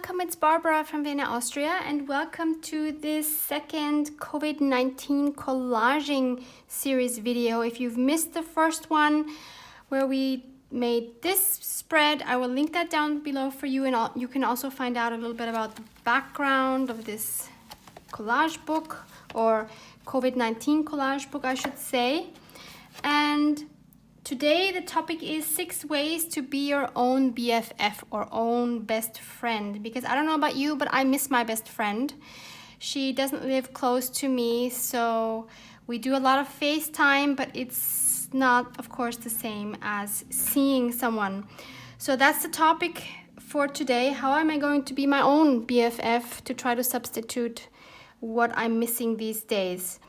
welcome, it's Barbara from Vienna, Austria, and welcome to this second COVID-19 collaging series video. If you've missed the first one where we made this spread, I will link that down below for you, and you can also find out a little bit about the background of this collage book, or COVID-19 collage book, I should say. And today the topic is 6 ways to be your own BFF or own best friend, because I don't know about you, but I miss my best friend. She doesn't live close to me, so we do a lot of FaceTime, but it's not, of course, the same as seeing someone. So that's the topic for today. How am I going to be my own BFF to try to substitute what I'm missing these days?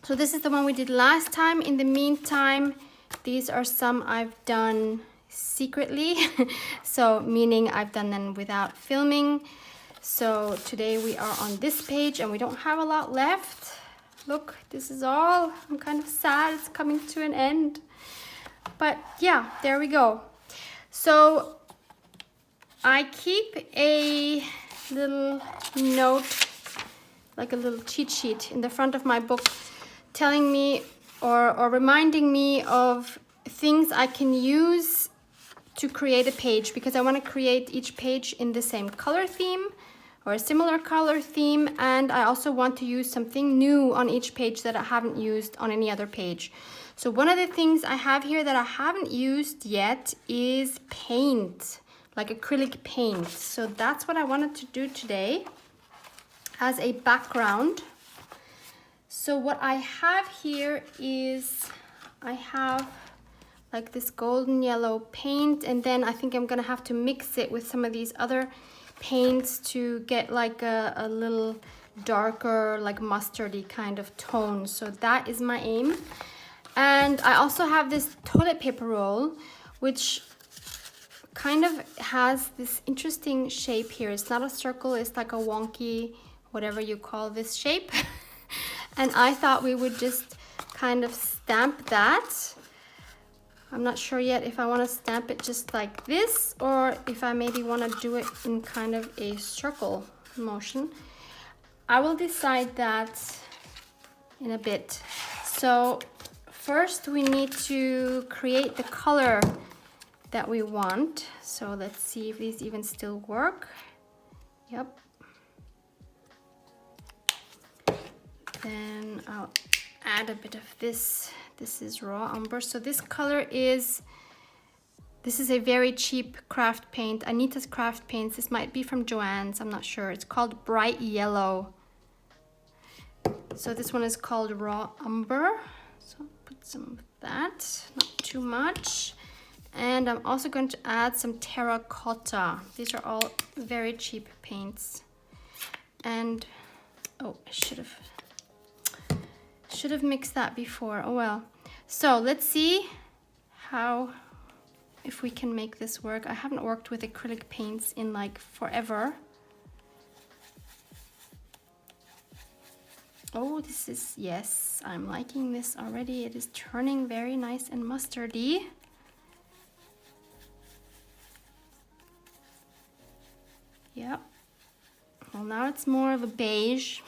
So this is the one we did last time. In the meantime, these are some I've done secretly, so meaning I've done them without filming. So today we are on this page and we don't have a lot left. Look, this is all. I'm kind of sad it's coming to an end. But yeah, there we go. So I keep a little note, like a little cheat sheet in the front of my book, telling me or reminding me of things I can use to create a page, because I want to create each page in the same color theme or a similar color theme, and I also want to use something new on each page that I haven't used on any other page. So one of the things I have here that I haven't used yet is paint, like acrylic paint. So that's what I wanted to do today as a background. So what I have here is I have like this golden yellow paint, and then I think I'm gonna have to mix it with some of these other paints to get like a little darker, like mustardy kind of tone. So that is my aim. And I also have this toilet paper roll, which kind of has this interesting shape here. It's not a circle, it's like a wonky, whatever you call this shape. And I thought we would just kind of stamp that. I'm not sure yet if I want to stamp it just like this, or if I maybe want to do it in kind of a circle motion. I will decide that in a bit. So first we need to create the color that we want. So let's see if these even still work. Yep. Then I'll add a bit of this. This is raw umber. So this color is, this is a very cheap craft paint, Anita's Craft Paints. This might be from Joann's, I'm not sure. It's called Bright Yellow. So this one is called Raw Umber. So I'll put some of that, not too much. And I'm also going to add some terracotta. These are all very cheap paints. And, oh, I should have mixed that before. Oh well. So let's see if we can make this work. I haven't worked with acrylic paints in like forever. Oh, this is, yes, I'm liking this already. It is turning very nice and mustardy. Yep. Well, now it's more of a beige.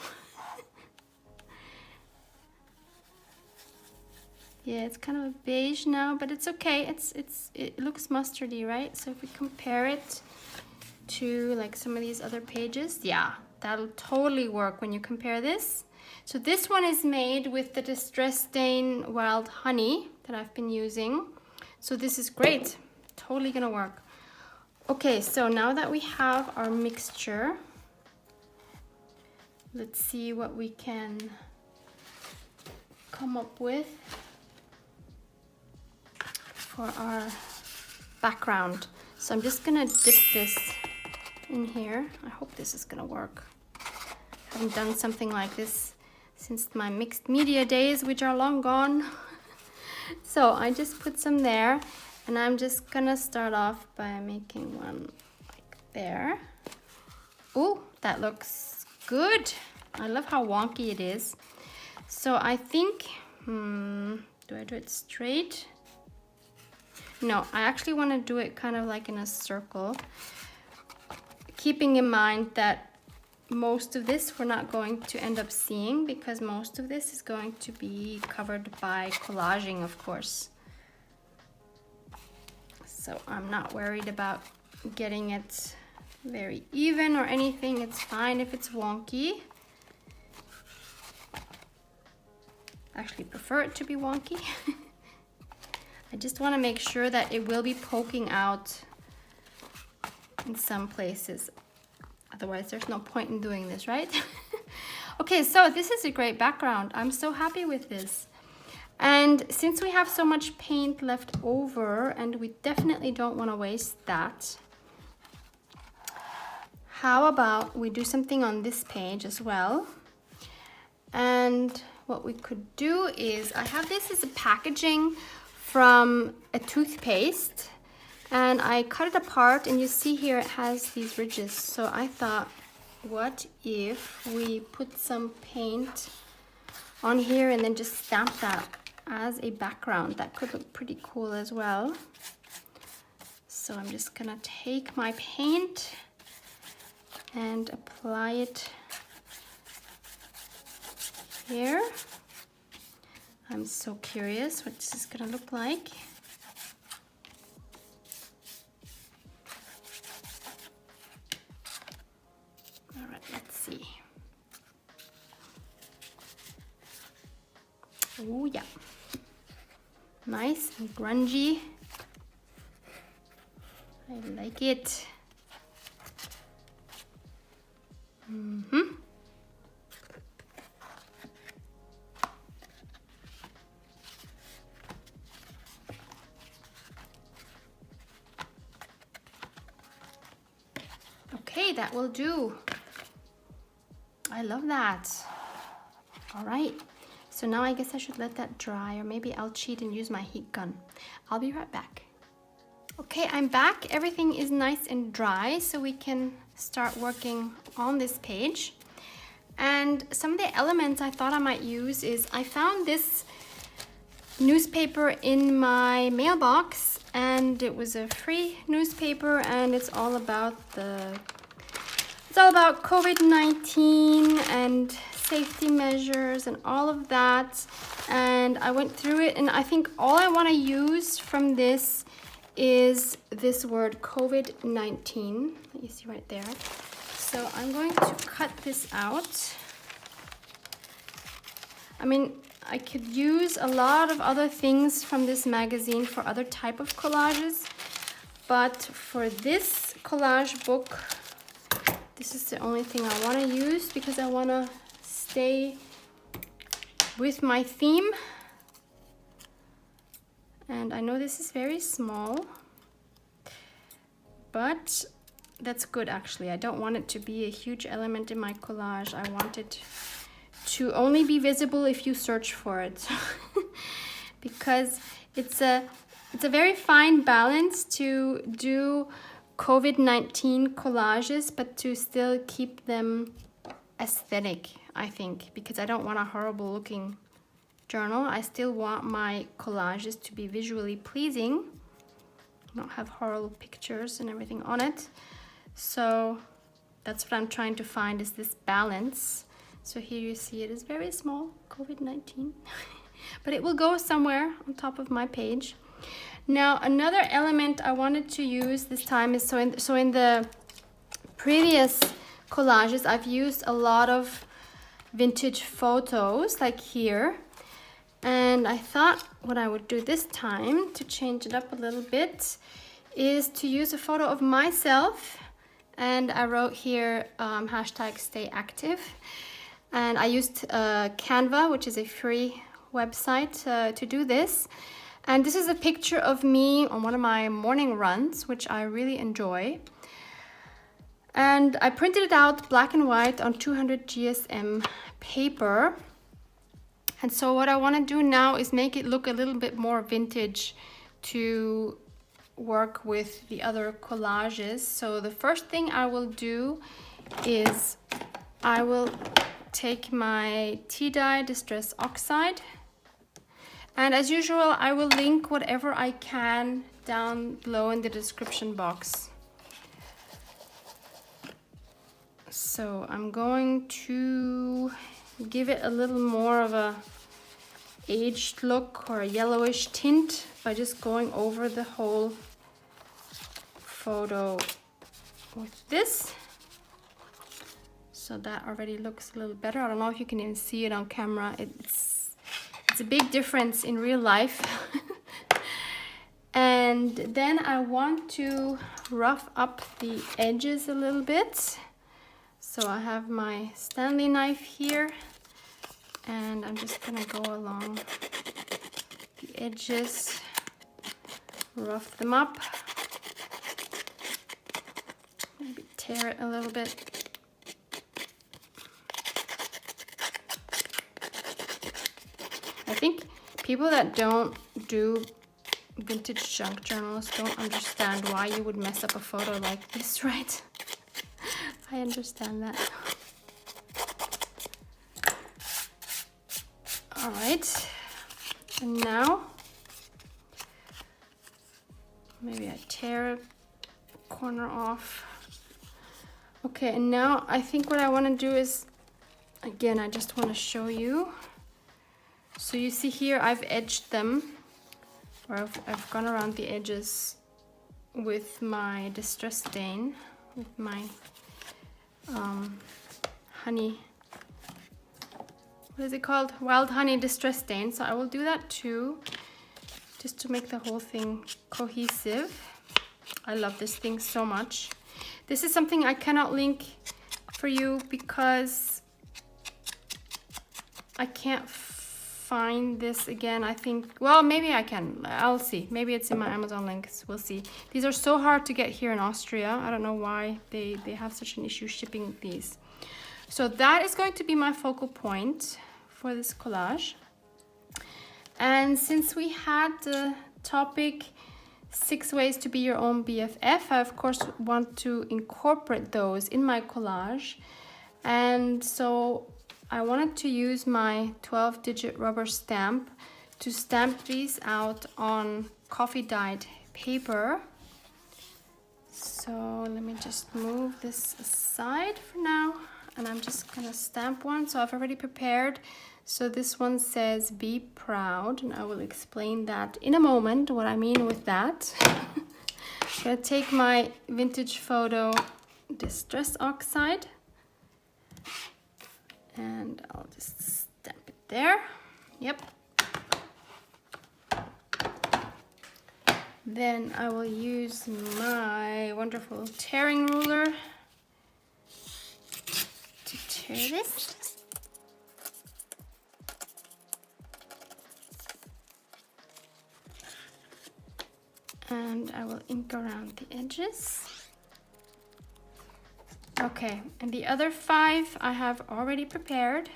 Yeah, it's kind of a beige now, but it's okay. It looks mustardy, right? So if we compare it to like some of these other pages, yeah, that'll totally work when you compare this. So this one is made with the Distress Stain Wild Honey that I've been using. So this is great, totally gonna work. Okay, so now that we have our mixture, let's see what we can come up with for our background. So I'm just gonna dip this in here. I hope this is gonna work. I haven't done something like this since my mixed media days, which are long gone. So I just put some there, and I'm just gonna start off by making one like there. Oh, that looks good. I love how wonky it is. So I think, do I do it straight? No, I actually want to do it kind of like in a circle, keeping in mind that most of this we're not going to end up seeing because most of this is going to be covered by collaging, of course. So I'm not worried about getting it very even or anything. It's fine if it's wonky. I actually prefer it to be wonky. I just want to make sure that it will be poking out in some places. Otherwise, there's no point in doing this, right? Okay, so this is a great background. I'm so happy with this. And since we have so much paint left over, and we definitely don't want to waste that, how about we do something on this page as well? And what we could do is, I have this as a packaging from a toothpaste, and I cut it apart, and you see here it has these ridges. So I thought, what if we put some paint on here and then just stamp that as a background? That could look pretty cool as well. So I'm just gonna take my paint and apply it here. I'm so curious what this is gonna look like. All right, let's see. Oh yeah, nice and grungy. I like it. Okay, that will do. I love that. All right, so now I guess I should let that dry, or maybe I'll cheat and use my heat gun. I'll be right back. Okay, I'm back. Everything is nice and dry, so we can start working on this page. And some of the elements I thought I might use is, I found this newspaper in my mailbox, and it was a free newspaper, and it's all about COVID-19 and safety measures and all of that. And I went through it, and I think all I want to use from this is this word COVID-19 that you see right there. So I'm going to cut this out. I mean, I could use a lot of other things from this magazine for other type of collages, but for this collage book, this is the only thing I want to use because I want to stay with my theme. And I know this is very small, but that's good actually. I don't want it to be a huge element in my collage. I want it to only be visible if you search for it. Because it's a very fine balance to do COVID-19 collages, but to still keep them aesthetic, I think, because I don't want a horrible looking journal. I still want my collages to be visually pleasing, not have horrible pictures and everything on it. So that's what I'm trying to find, is this balance. So here you see it is very small, COVID-19, but it will go somewhere on top of my page. Now another element I wanted to use this time is, so in the previous collages I've used a lot of vintage photos like here, and I thought what I would do this time to change it up a little bit is to use a photo of myself, and I wrote here hashtag stay active, and I used Canva, which is a free website to do this. And this is a picture of me on one of my morning runs, which I really enjoy. And I printed it out black and white on 200 GSM paper. And so what I want to do now is make it look a little bit more vintage to work with the other collages. So the first thing I will do is I will take my tea dye Distress Oxide, and as usual I will link whatever I can down below in the description box. So I'm going to give it a little more of a aged look or a yellowish tint by just going over the whole photo with this. So that already looks a little better. I don't know if you can even see it on camera. It's a big difference in real life. And then I want to rough up the edges a little bit. So I have my Stanley knife here, and I'm just gonna go along the edges, rough them up, maybe tear it a little bit. I think people that don't do vintage junk journals don't understand why you would mess up a photo like this, right? I understand that. All right, and now maybe I tear a corner off. Okay, and now I think what I want to do is, again, I just want to show you. So you see here I've edged them, or I've gone around the edges with my distress stain, with my honey, what is it called? Wild honey distress stain. So I will do that too, just to make the whole thing cohesive. I love this thing so much. This is something I cannot link for you because I can't find this again. I think, well, maybe I can. I'll see. Maybe it's in my Amazon links. We'll see. These are so hard to get here in Austria. I don't know why they have such an issue shipping these. So that is going to be my focal point for this collage. And since we had the topic 6 ways to be your own BFF, I of course want to incorporate those in my collage. And so I wanted to use my 12-digit rubber stamp to stamp these out on coffee dyed paper. So let me just move this aside for now, and I'm just gonna stamp one. So I've already prepared. So this one says "Be proud," and I will explain that in a moment, what I mean with that. I'm gonna take my vintage photo Distress Oxide, and I'll just stamp it there. Yep. Then I will use my wonderful tearing ruler to tear this. And I will ink around the edges. Okay, and the other 5 I have already prepared.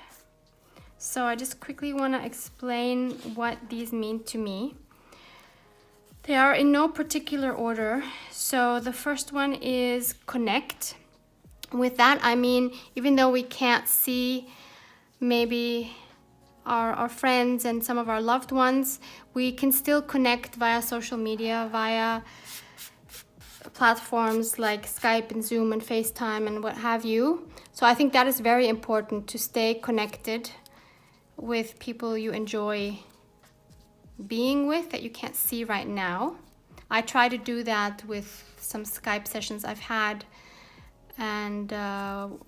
So I just quickly want to explain what these mean to me. They are in no particular order. So the first one is connect. With that, I mean, even though we can't see maybe our friends and some of our loved ones, we can still connect via social media, via platforms like Skype and Zoom and FaceTime and what have you. So I think that is very important, to stay connected with people you enjoy being with that you can't see right now. I try to do that with some Skype sessions I've had, and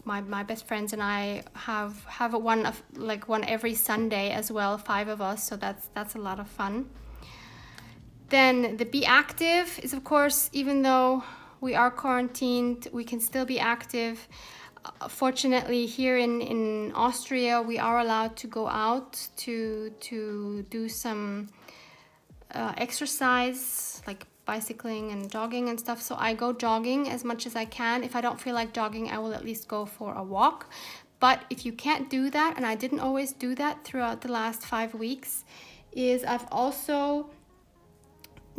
my best friends and I have one every Sunday as well, 5 of us, so that's a lot of fun. Then the be active is, of course, even though we are quarantined, we can still be active. Fortunately, here in Austria, we are allowed to go out to do some exercise, like bicycling and jogging and stuff. So I go jogging as much as I can. If I don't feel like jogging, I will at least go for a walk. But if you can't do that, and I didn't always do that throughout the last 5 weeks, is I've also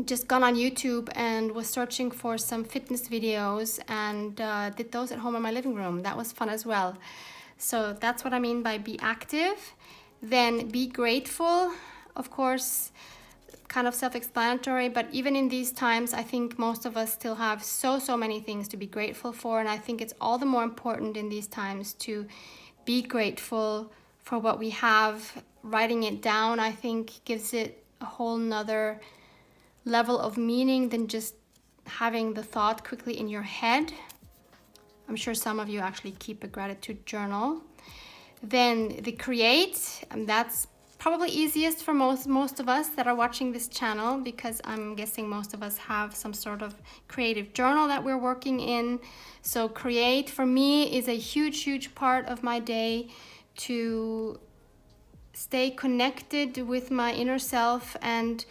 just gone on YouTube and was searching for some fitness videos and did those at home in my living room. That was fun as well. So that's what I mean by be active. Then be grateful. Of course, kind of self-explanatory, but even in these times, I think most of us still have so many things to be grateful for. And I think it's all the more important in these times to be grateful for what we have. Writing it down, I think, gives it a whole nother level of meaning than just having the thought quickly in your head. I'm sure some of you actually keep a gratitude journal. Then the create, and that's probably easiest for most of us that are watching this channel, because I'm guessing most of us have some sort of creative journal that we're working in. So create for me is a huge part of my day to stay connected with my inner self, and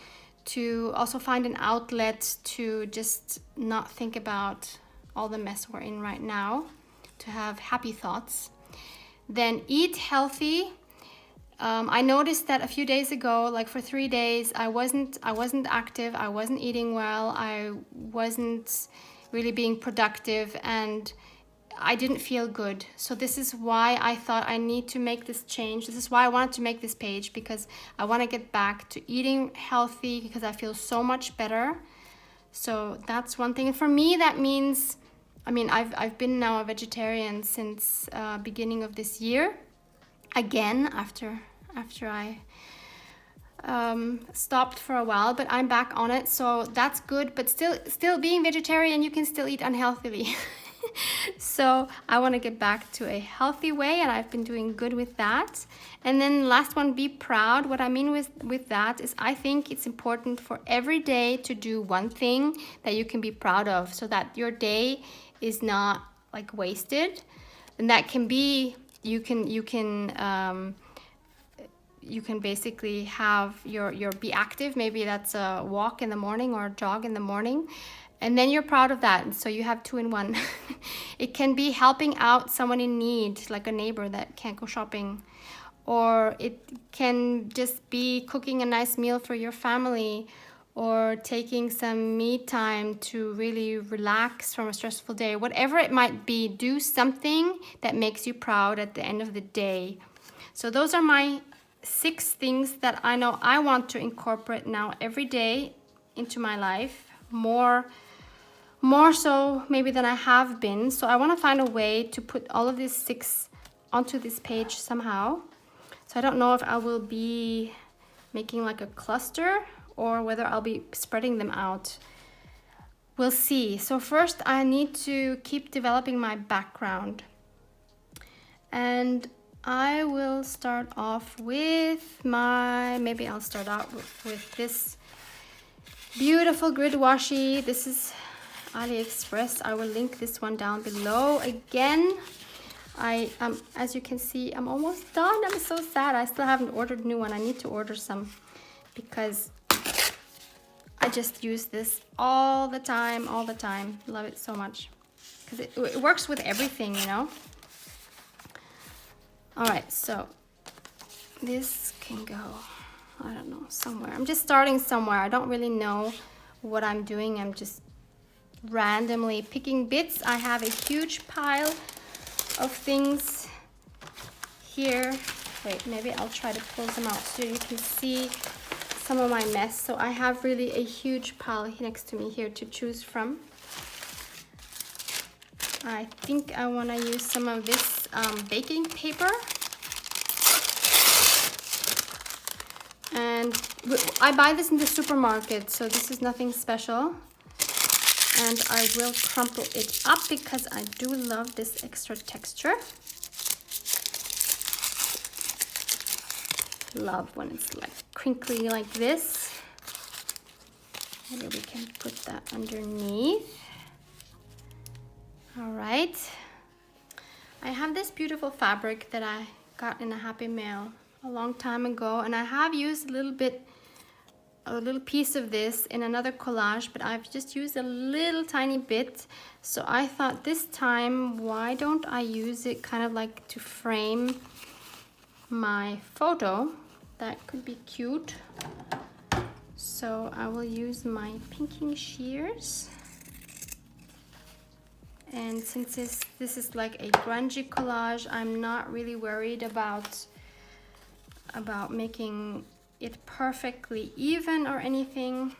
to also find an outlet to just not think about all the mess we're in right now, to have happy thoughts. Then eat healthy. I noticed that a few days ago, like for 3 days, I wasn't active, I wasn't eating well, I wasn't really being productive, and I didn't feel good. So this is why I thought I need to make this change. This is why I wanted to make this page, because I want to get back to eating healthy, because I feel so much better. So that's one thing. And for me, that means, I mean, I've been now a vegetarian since beginning of this year. Again, after I stopped for a while, but I'm back on it, so that's good. But still being vegetarian, you can still eat unhealthily. So I want to get back to a healthy way, and I've been doing good with that. And then last one, be proud. What I mean with that is, I think it's important for every day to do one thing that you can be proud of, so that your day is not like wasted. And that can be, you can basically have your be active. Maybe that's a walk in the morning or a jog in the morning, and then you're proud of that. And so you have 2 in 1. It can be helping out someone in need, like a neighbor that can't go shopping, or it can just be cooking a nice meal for your family, or taking some me time to really relax from a stressful day. Whatever it might be, do something that makes you proud at the end of the day. So those are my 6 things that I know I want to incorporate now every day into my life, more so maybe than I have been. So I want to find a way to put all of these 6 onto this page somehow. So I don't know if I will be making like a cluster, or whether I'll be spreading them out. We'll see. So first I need to keep developing my background. And I will start off with maybe I'll start out with this beautiful grid washi. This is AliExpress. I will link this one down below again. As you can see, I'm almost done. I'm so sad. I still haven't ordered a new one. I need to order some, because I just use this all the time. Love it so much, because it works with everything, you know. All right, so this can go, I don't know, somewhere. I'm just starting somewhere. I don't really know what I'm doing. I'm just randomly picking bits. I have a huge pile of things here. Wait, maybe I'll try to pull them out so you can see some of my mess. So I have really a huge pile next to me here to choose from. I think I want to use some of this baking paper. And I buy this in the supermarket, so this is nothing special. And I will crumple it up, because I do love this extra texture. Love when it's like crinkly like this. Maybe we can put that underneath. All right. I have this beautiful fabric that I got in a Happy Mail a long time ago, and I have used a little piece of this in another collage, but I've just used a little tiny bit. So I thought this time, why don't I use it kind of like to frame my photo? That could be cute. So I will use my pinking shears. And since this is like a grungy collage, I'm not really worried about making it perfectly even or anything.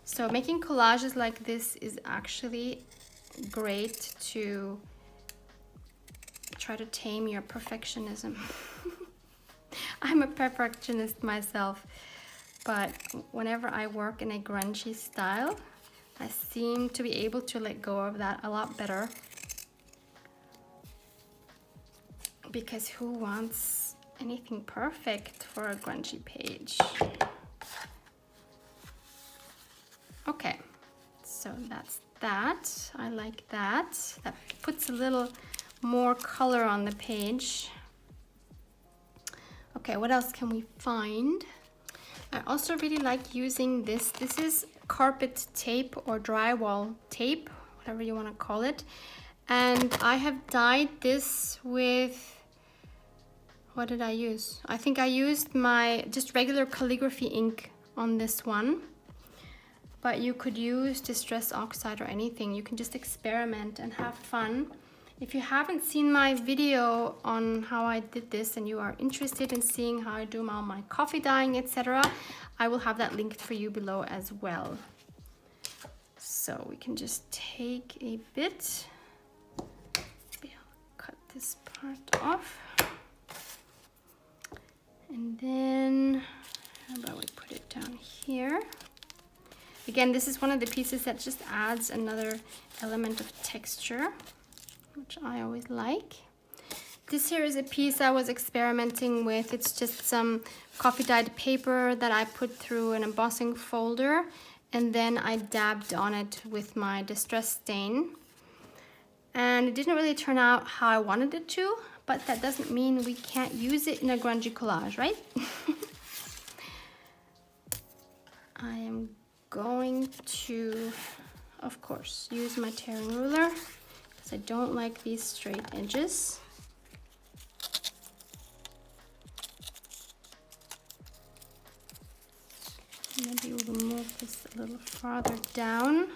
So making collages like this is actually great to try to tame your perfectionism. I'm a perfectionist myself, but whenever I work in a grungy style, I seem to be able to let go of that a lot better. Because who wants anything perfect for a grungy page? Okay, so that's that. I like that. That puts a little more color on the page. Okay, what else can we find? I also really like using this. This is carpet tape or drywall tape, whatever you want to call it. And I have dyed this with, what did I use? I think I used my just regular calligraphy ink on this one. But you could use Distress Oxide or anything. You can just experiment and have fun. If you haven't seen my video on how I did this and you are interested in seeing how I do all my coffee dyeing, etc., I will have that linked for you below as well. So we can just take a bit. Maybe I'll cut this part off. And then, how about we put it down here? Again, this is one of the pieces that just adds another element of texture, which I always like. This here is a piece I was experimenting with. It's just some coffee dyed paper that I put through an embossing folder, and then I dabbed on it with my distress stain. And it didn't really turn out how I wanted it to, but that doesn't mean we can't use it in a grungy collage, right? I am going to, of course, use my tearing ruler because I don't like these straight edges. Maybe we'll move this a little farther down,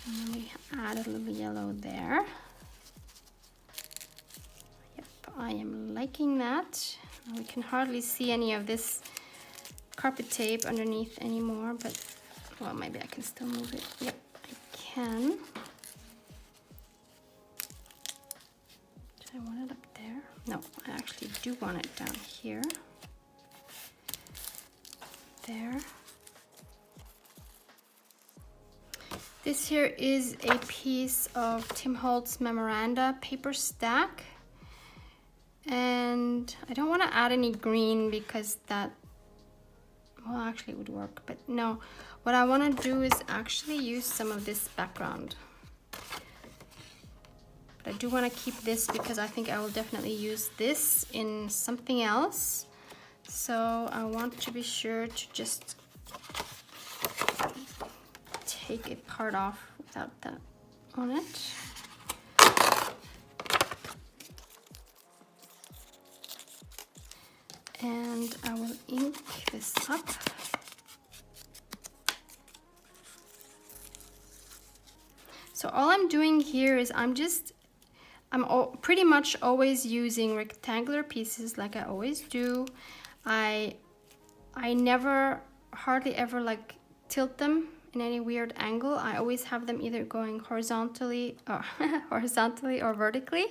and then we add a little yellow there. Yep, I am liking that. We can hardly see any of this carpet tape underneath anymore, but well, maybe I can still move it. Yep, I can. Do I want it up there? No, I actually do want it down here. There. This here is a piece of Tim Holtz memoranda paper stack, and I don't want to add any green because that, well, actually it would work, but no. What I want to do is actually use some of this background. But I do want to keep this because I think I will definitely use this in something else. So I want to be sure to just take a part off without that on it. And I will ink this up. So all I'm doing here is I'm pretty much always using rectangular pieces like I always do. I never, hardly ever like tilt them in any weird angle. I always have them either going horizontally or vertically.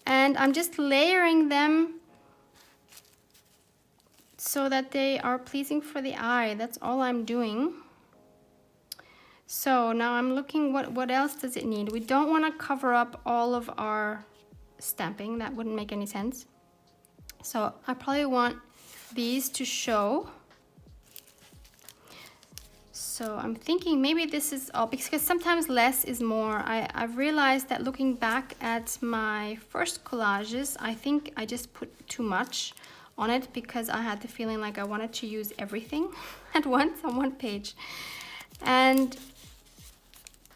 And I'm just layering them so that they are pleasing for the eye. That's all I'm doing. So now I'm looking, what else does it need? We don't want to cover up all of our stamping. That wouldn't make any sense. So I probably want these to show. So I'm thinking maybe this is all, because sometimes less is more. I've realized that looking back at my first collages, I think I just put too much on it because I had the feeling like I wanted to use everything at once on one page. And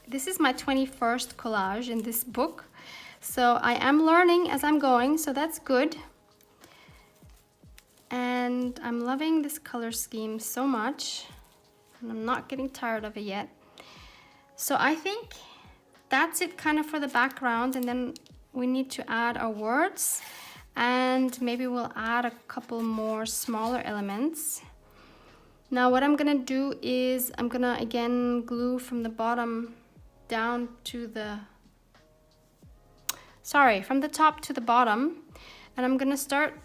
this is my 21st collage in this book. So I am learning as I'm going, so that's good. And I'm loving this color scheme so much, and I'm not getting tired of it yet. So I think that's it kind of for the background, and then we need to add our words. and maybe we'll add a couple more smaller elements. Now what I'm gonna do is I'm gonna again glue from the bottom down to the, from the top to the bottom, and I'm gonna start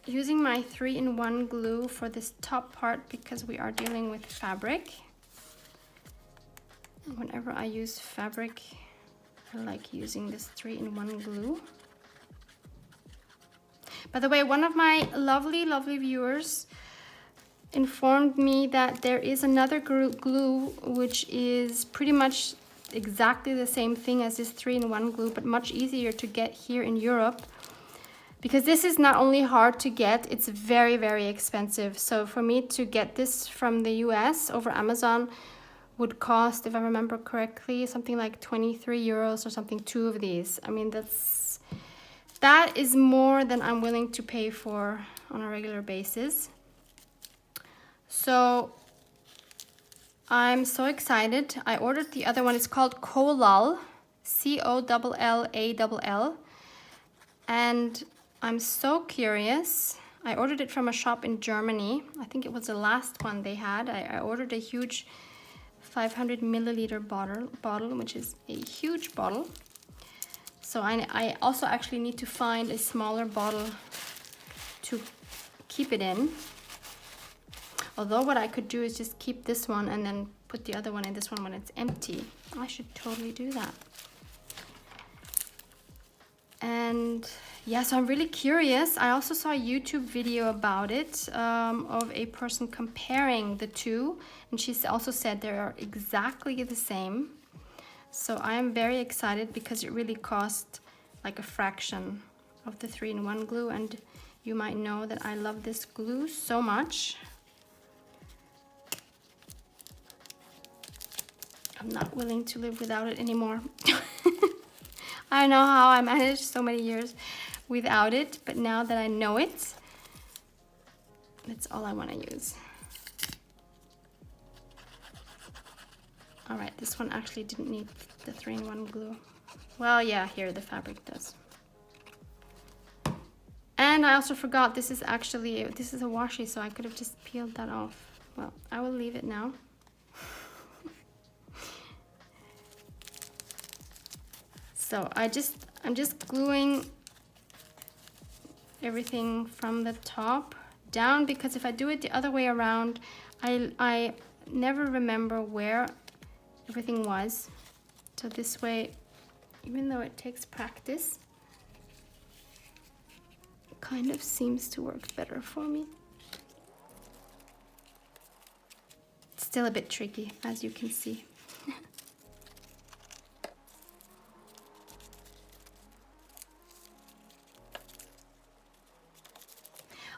using my 3-in-1 glue for this top part because we are dealing with fabric. And whenever I use fabric, I like using this 3-in-1 glue. By the way, one of my lovely viewers informed me that there is another glue which is pretty much exactly the same thing as this 3-in-1 glue, but much easier to get here in Europe, because this is not only hard to get, it's very expensive. So for me to get this from the US over Amazon would cost, if I remember correctly, something like 23 euros or something, 2 of these. I mean, that is more than I'm willing to pay for on a regular basis. So I'm so excited. I ordered the other one. It's called Collall, Collall, and I'm so curious. I ordered it from a shop in Germany. I think it was the last one they had. I ordered a huge 500 milliliter bottle, which is a huge bottle. So I also actually need to find a smaller bottle to keep it in. Although what I could do is just keep this one and then put the other one in this one when it's empty. I should totally do that. And yeah, so I'm really curious. I also saw a YouTube video about it, of a person comparing the two, and she also said they are exactly the same. So I am very excited because it really cost like a fraction of the 3-in-1 glue, and you might know that I love this glue so much. I'm not willing to live without it anymore. I don't know how I managed so many years without it, but now that I know it, that's all I want to use. All right, this one actually didn't need the 3-in-1 glue. Well, yeah, here the fabric does. And I also forgot this is a washi, so I could have just peeled that off. Well, I will leave it now. So I'm just gluing everything from the top down, because if I do it the other way around, I never remember where everything was. So this way, even though it takes practice, it kind of seems to work better for me. It's still a bit tricky, as you can see.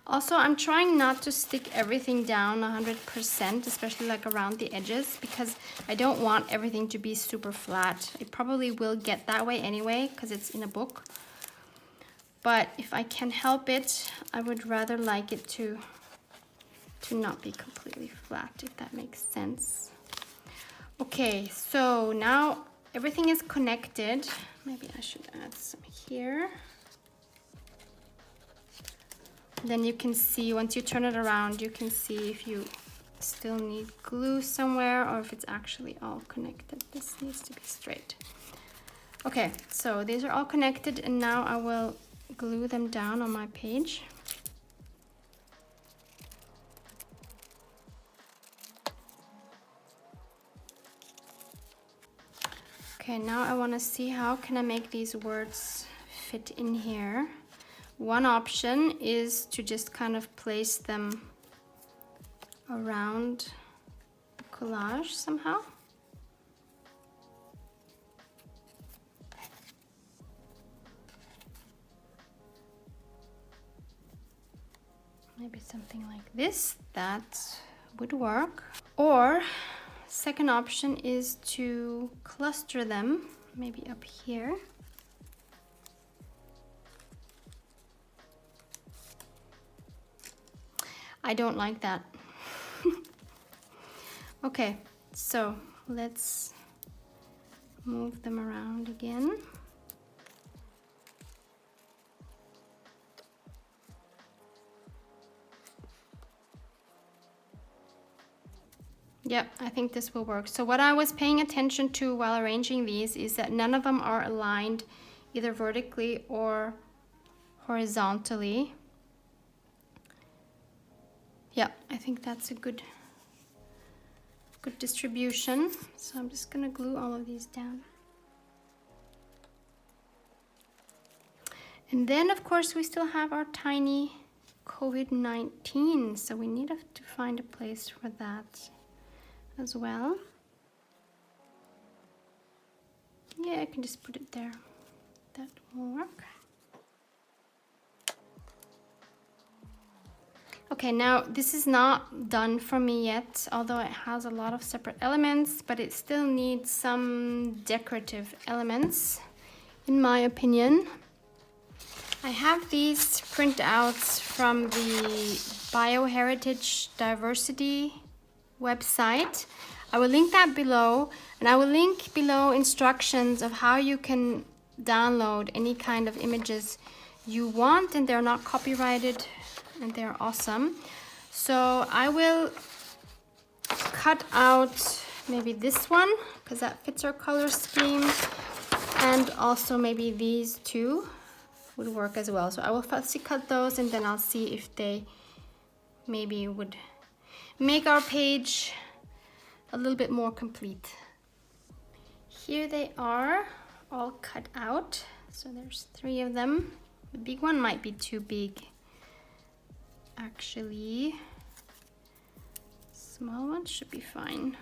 Also, I'm trying not to stick everything down 100%, especially like around the edges, because I don't want everything to be super flat. It probably will get that way anyway, because it's in a book. But if I can help it, I would rather like it to not be completely flat, if that makes sense. Okay, so now everything is connected. Maybe I should add some here. Then you can see, once you turn it around, you can see if you still need glue somewhere or if it's actually all connected. This needs to be straight. Okay, so these are all connected, and now I will glue them down on my page. Okay, now I want to see how can I make these words fit in here. One option is to just kind of place them around the collage somehow. Maybe something like this, that would work. Or second option is to cluster them, maybe up here. I don't like that. Okay, so let's move them around again. Yep, I think this will work. So what I was paying attention to while arranging these is that none of them are aligned either vertically or horizontally. Yeah, I think that's a good distribution. So I'm just gonna glue all of these down. And then of course we still have our tiny COVID-19, so we need to find a place for that as well. Yeah, I can just put it there. That will work. Okay, now this is not done for me yet, although it has a lot of separate elements, but it still needs some decorative elements, in my opinion. I have these printouts from the Bioheritage Diversity website. I will link that below, and I will link below instructions of how you can download any kind of images you want, and they're not copyrighted and they're awesome. So I will cut out maybe this one because that fits our color scheme, and also maybe these two would work as well. So I will first cut those, and then I'll see if they maybe would make our page a little bit more complete. Here they are, all cut out. So there's 3 of them. The big one might be too big, actually. Small one should be fine.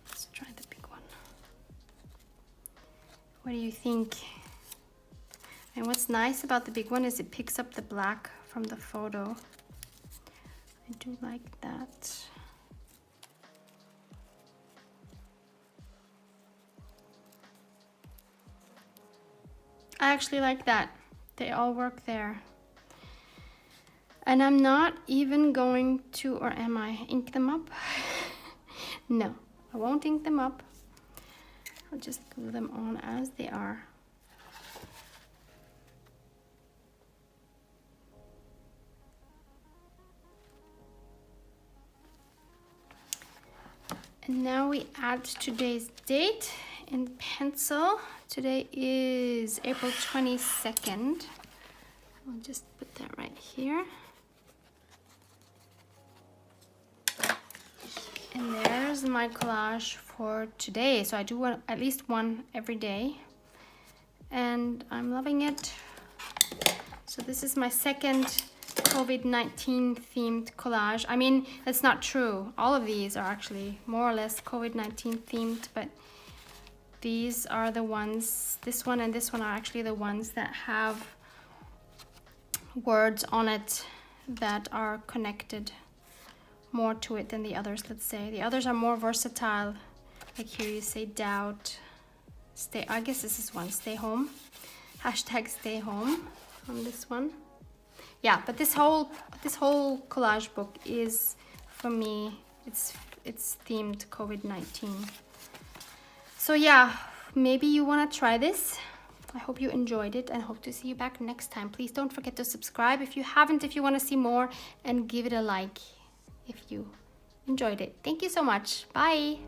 Let's try the big one. What do you think? And what's nice about the big one is it picks up the black from the photo. I do like that. I actually like that. They all work there. And I'm not even going to, or am I, ink them up? No, I won't ink them up. I'll just glue them on as they are. And now we add today's date in pencil. Today is April 22nd. I'll just put that right here. And there's my collage for today. So I do at least one every day, and I'm loving it. So this is my second COVID-19 themed collage. I mean, that's not true. All of these are actually more or less COVID-19 themed, but these are the ones, this one and this one are actually the ones that have words on it that are connected more to it than the others, let's say. The others are more versatile. Like here you say doubt, stay, I guess this is one, stay home. Hashtag stay home on this one. Yeah, but this whole collage book is, for me, it's themed COVID-19. So yeah, maybe you want to try this. I hope you enjoyed it and hope to see you back next time. Please don't forget to subscribe if you haven't, if you want to see more, and give it a like if you enjoyed it. Thank you so much. Bye.